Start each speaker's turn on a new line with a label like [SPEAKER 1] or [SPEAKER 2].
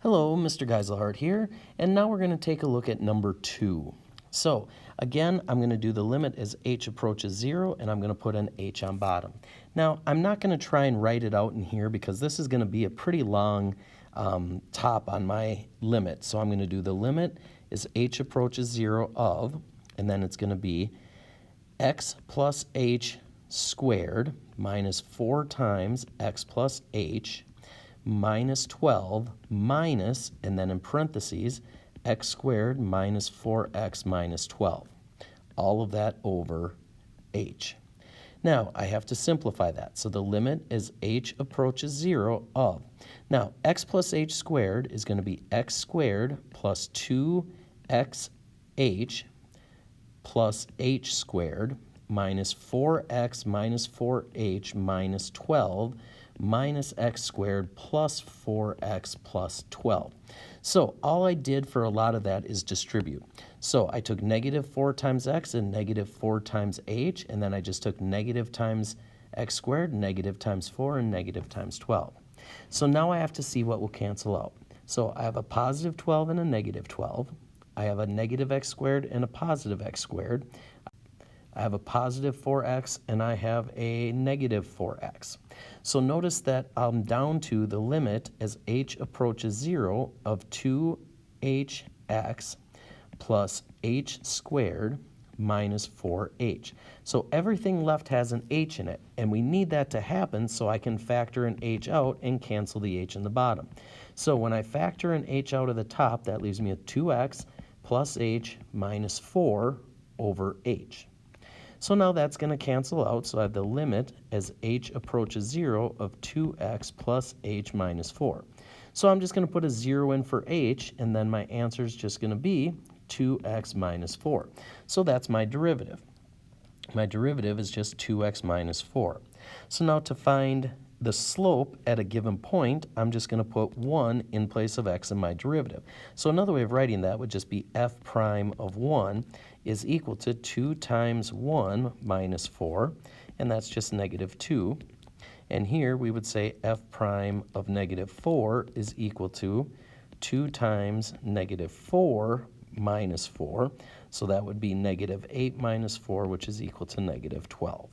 [SPEAKER 1] Hello, Mr. Geiselhardt here, and now we're going to take a look at number 2. So, again, I'm going to do the limit as h approaches 0, and I'm going to put an h on bottom. Now, I'm not going to try and write it out in here because this is going to be a pretty long top on my limit. So I'm going to do the limit as h approaches 0 of, and then it's going to be x plus h squared minus 4 times x plus h minus 12 minus, and then in parentheses, x squared minus 4x minus 12. All of that over h. Now, I have to simplify that. So the limit as h approaches 0 of. Now, x plus h squared is going to be x squared plus 2xh plus h squared minus 4x minus 4h minus 12 minus x squared plus 4x plus 12. So all I did for a lot of that is distribute. So I took negative 4 times x and negative 4 times h, and then I just took negative times x squared, negative times 4, and negative times 12. So now I have to see what will cancel out. So I have a positive 12 and a negative 12. I have a negative x squared and a positive x squared. I have a positive 4x and I have a negative 4x. So notice that I'm down to the limit as h approaches 0 of 2hx plus h squared minus 4h. So everything left has an h in it, and we need that to happen so I can factor an h out and cancel the h in the bottom. So when I factor an h out of the top, that leaves me a 2x plus h minus 4 over h. So now that's going to cancel out, so I have the limit as h approaches 0 of 2x plus h minus 4. So I'm just going to put a 0 in for h, and then my answer is just going to be 2x minus 4. So that's my derivative. My derivative is just 2x minus 4. So now to find the slope at a given point, I'm just going to put 1 in place of x in my derivative. So another way of writing that would just be f prime of 1 is equal to 2 times 1 minus 4, and that's just negative 2. And here we would say f prime of negative 4 is equal to 2 times negative 4 minus 4. So that would be negative 8 minus 4, which is equal to negative 12.